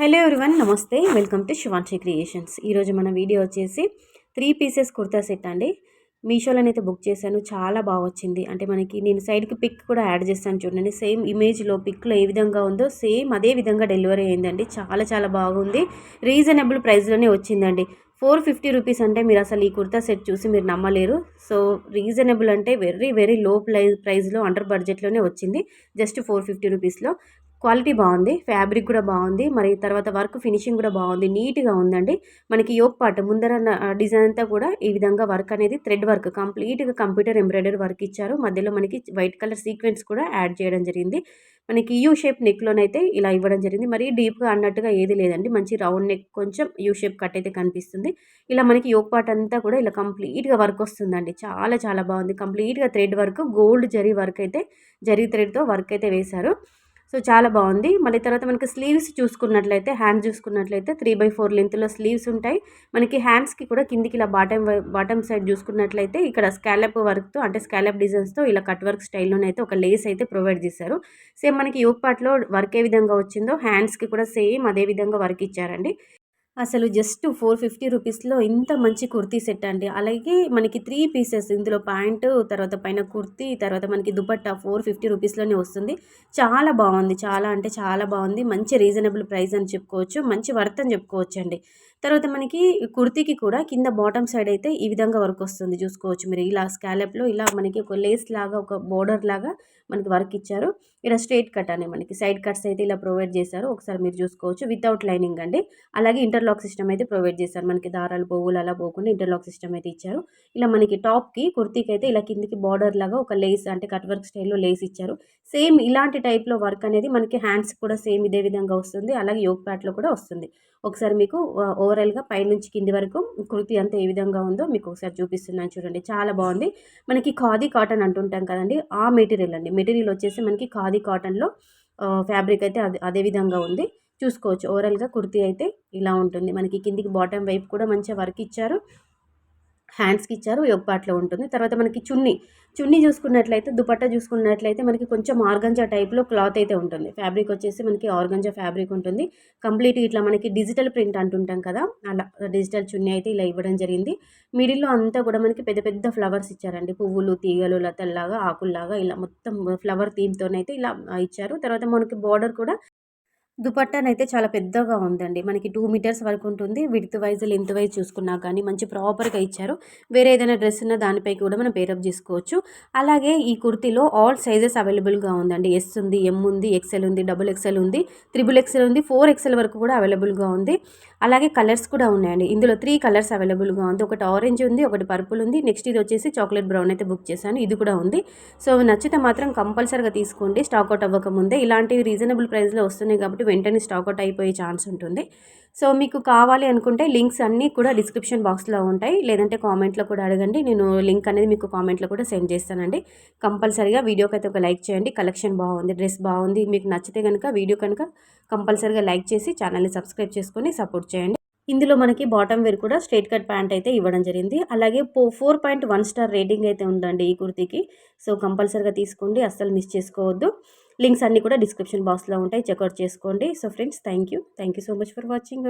Hello everyone, నమస్తే. Welcome to Shivanshi creations. ఈరోజు మన వీడియో వచ్చేసి 3 పీసెస్ కుర్తా సెట్ అండి. మీషోలోనైతే బుక్ చేశాను. చాలా బాగా వచ్చింది. అంటే మనకి నేను సైడ్కి పిక్ కూడా యాడ్ చేస్తాను చూడండి. సేమ్ ఇమేజ్లో పిక్లో ఏ విధంగా ఉందో సేమ్ అదే విధంగా డెలివరీ అయిందండి. చాలా చాలా బాగుంది. రీజనబుల్ ప్రైస్లోనే వచ్చిందండి. 450 రూపీస్ అంటే మీరు అసలు ఈ కుర్తా సెట్ చూసి మీరు నమ్మలేరు. సో రీజనబుల్ అంటే వెరీ వెరీ లో ప్రైస్లో అండర్ బడ్జెట్లోనే వచ్చింది. జస్ట్ 450 రూపీస్లో. క్వాలిటీ బాగుంది. ఫ్యాబ్రిక్ కూడా బాగుంది. మరి తర్వాత వర్క్ ఫినిషింగ్ కూడా బాగుంది. నీట్గా ఉందండి. మనకి యోక్ పార్ట్ ముందర డిజైన్ అంతా కూడా ఈ విధంగా వర్క్ అనేది థ్రెడ్ వర్క్ కంప్లీట్గా కంప్యూటర్ ఎంబ్రాయిడరీ వర్క్ ఇచ్చారు. మధ్యలో మనకి వైట్ కలర్ సీక్వెన్స్ కూడా యాడ్ చేయడం జరిగింది. మనకి యూ షేప్ నెక్లోనైతే ఇలా ఇవ్వడం జరిగింది. మరీ డీప్గా అన్నట్టుగా ఏది లేదండి. మంచి రౌండ్ నెక్, కొంచెం యూ షేప్ కట్ అయితే కనిపిస్తుంది. ఇలా మనకి యోక్ పార్ట్ అంతా కూడా ఇలా కంప్లీట్గా వర్క్ వస్తుందండి. చాలా చాలా బాగుంది. కంప్లీట్గా thread work, gold zari work అయితే, జరీ థ్రెడ్తో వర్క్ అయితే వేశారు. సో చాలా బాగుంది. మళ్ళీ తర్వాత మనకి స్లీవ్స్ చూసుకున్నట్లయితే, హ్యాండ్స్ చూసుకున్నట్లయితే 3/4 లెంత్లో స్లీవ్స్ ఉంటాయి. మనకి హ్యాండ్స్కి కూడా కిందికి ఇలా బాటమ్ సైడ్ చూసుకున్నట్లయితే ఇక్కడ స్కాలప్ వర్క్తో, అంటే స్కాలప్ డిజైన్స్తో ఇలా కట్ వర్క్ స్టైల్లోనైతే ఒక లేస్ అయితే ప్రొవైడ్ చేశారు. సేమ్ మనకి యోక్ పార్ట్లో వర్క్ ఏ విధంగా వచ్చిందో హ్యాండ్స్కి కూడా సేమ్ అదే విధంగా వర్క్ ఇచ్చారండి. అసలు జస్ట్ 450 రూపీస్‌లో ఇంత మంచి కుర్తీ సెట్ అండి. అలాగే మనకి 3 పీసెస్, ఇందులో ప్యాంటు, తర్వాత పైన కుర్తీ, తర్వాత మనకి దుపట్టా 450 రూపీస్‌లోనే వస్తుంది. చాలా బాగుంది. చాలా అంటే చాలా బాగుంది. మంచి రీజనబుల్ ప్రైస్ అని చెప్పుకోవచ్చు. మంచి వర్త్ అని చెప్పుకోవచ్చండి. తర్వాత మనకి కుర్తీకి కూడా కింద బాటమ్ సైడ్ అయితే ఈ విధంగా వర్క్ వస్తుంది. చూసుకోవచ్చు మీరు. ఇలా స్కాలప్‌లో ఇలా మనకి ఒక లేస్ లాగా, ఒక బోర్డర్ లాగా మనకి వర్క్ ఇచ్చారు. ఇలా స్ట్రెయిట్ కట్ అని మనకి సైడ్ కట్స్ అయితే ఇలా ప్రొవైడ్ చేశారు. ఒకసారి మీరు చూసుకోవచ్చు. వితౌట్ లైనింగ్ అండి. అలాగే ఇంటర్లాక్ సిస్టమ్ అయితే ప్రొవైడ్ చేశారు. మనకి దారాలు, పోగులు అలా పోకుండా ఇంటర్లాక్ సిస్టమ్ అయితే ఇచ్చారు. ఇలా మనకి టాప్‌కి, కుర్తీకి అయితే ఇలా కిందికి బార్డర్ లాగా ఒక లేస్, అంటే కట్ వర్క్ స్టైల్‌లో లేస్ ఇచ్చారు. సేమ్ ఇలాంటి టైప్‌లో వర్క్ అనేది మనకి హ్యాండ్స్ కూడా సేమ్ ఇదే విధంగా వస్తుంది. అలాగే యోక్ పార్ట్‌లో కూడా వస్తుంది. ఒకసారి మీకు ఓవరాల్‌గా పైనుంచి కింది వరకు కుర్తీ అంతా ఏ విధంగా ఉందో మీకు ఒకసారి చూపిస్తున్నాను చూడండి. చాలా బాగుంది. మనకి ఖాదీ కాటన్ అంటుంటాం కదండి, ఆ మెటీరియల్ అండి. మెటీరియల్ వచ్చేసి మనకి ఖాదీ కాటన్‌లో ఫ్యాబ్రిక్ అయితే అదే విధంగా ఉంది. చూసుకోవచ్చు. ఓవరాల్‌గా కుర్తీ అయితే ఇలా ఉంటుంది. మనకి కిందికి బాటమ్ వైపు కూడా మంచిగా వర్క్ ఇచ్చారు. హ్యాండ్స్‌కి ఇచ్చారు. యోక్ పార్ట్‌లో ఉంటుంది. తర్వాత మనకి చున్నీ చూసుకున్నట్లయితే, దుపట్టా చూసుకున్నట్లయితే మనకి కొంచెం ఆర్గంజా టైప్‌లో క్లాత్ అయితే ఉంటుంది. ఫ్యాబ్రిక్ వచ్చేసి మనకి ఆర్గంజా ఫ్యాబ్రిక్ ఉంటుంది. కంప్లీట్‌గా ఇట్లా మనకి డిజిటల్ ప్రింట్ అంటుంటాం కదా, అలా డిజిటల్ చున్నీ అయితే ఇలా ఇవ్వడం జరిగింది. మిడిల్‌లో అంతా కూడా మనకి పెద్ద పెద్ద ఫ్లవర్స్ ఇచ్చారండి. పువ్వులు, తీగలు, లతల్లాగా, ఆకుల్లాగా ఇలా మొత్తం ఫ్లవర్ థీమ్‌తోనైతే ఇలా ఇచ్చారు. తర్వాత మనకి బోర్డర్ కూడా దుపట్టానైతే చాలా పెద్దగా ఉందండి. మనకి 2 మీటర్స్ వరకు ఉంటుంది. విడ్త్ వైజ్, లెంత్ వైజ్ చూసుకున్నా కానీ మంచి ప్రాపర్‌గా ఇచ్చారు. వేరే ఏదైనా డ్రెస్ ఉన్న దానిపై కూడా మనం పేరప్ చేసుకోవచ్చు. అలాగే ఈ కుర్తీలో ఆల్ సైజెస్ అవైలబుల్‌గా ఉందండి. ఎస్ ఉంది, ఎం ఉంది, ఎక్సెల్ ఉంది, డబుల్ ఎక్సెల్ ఉంది, త్రిబుల్ ఎక్సెల్ ఉంది, 4 ఎక్సెల్ వరకు కూడా అవైలబుల్‌గా ఉంది. అలాగే కలర్స్ కూడా ఉన్నాయండి. ఇందులో 3 కలర్స్ అవైలబుల్‌గా ఉంది. ఒకటి ఆరెంజ్ ఉంది, ఒకటి పర్పుల్ ఉంది. నెక్స్ట్ ఇది వచ్చేసి చాక్లెట్ బ్రౌన్ అయితే బుక్ చేశాను. ఇది కూడా ఉంది. సో నచ్చితే మాత్రం కంపల్సరీగా తీసుకోండి. స్టాక్ అవుట్ అవ్వకముందే. ఇలాంటివి రీజనబుల్ ప్రైస్‌లో వస్తున్నాయి కాబట్టి వెంటనే స్టాక్ అవుట్ అయిపోయే ఛాన్స్ ఉంటుంది. సో మీకు కావాలి అనుకుంటే లింక్స్ అన్నీ కూడా డిస్క్రిప్షన్ బాక్స్‌లో ఉంటాయి. లేదంటే కామెంట్‌లో కూడా అడగండి. నేను లింక్ అనేది మీకు కామెంట్‌లో కూడా సెండ్ చేస్తానండి. కంపల్సరీగా వీడియోకైతే ఒక లైక్ చేయండి. కలెక్షన్ బాగుంది, డ్రెస్ బాగుంది. మీకు నచ్చితే కనుక వీడియో కనుక కంపల్సరీగా లైక్ చేసి ఛానల్‌ని సబ్స్క్రైబ్ చేసుకొని సపోర్ట్ చేయండి. ఇందులో మనకి బాటమ్ వేర్ కూడా స్ట్రెయిట్ కట్ ప్యాంట్ అయితే ఇవ్వడం జరిగింది. అలాగే 4.1 స్టార్ రేటింగ్ అయితే ఉందండి ఈ కుర్తీకి. సో కంపల్సరీగా తీసుకోండి. అస్సలు మిస్ చేసుకోవద్దు. లింక్స్ అన్నీ కూడా డిస్క్రిప్షన్ బాక్స్‌లో ఉంటాయి. చెక్అవుట్ చేసుకోండి. So friends, thank you so much for watching.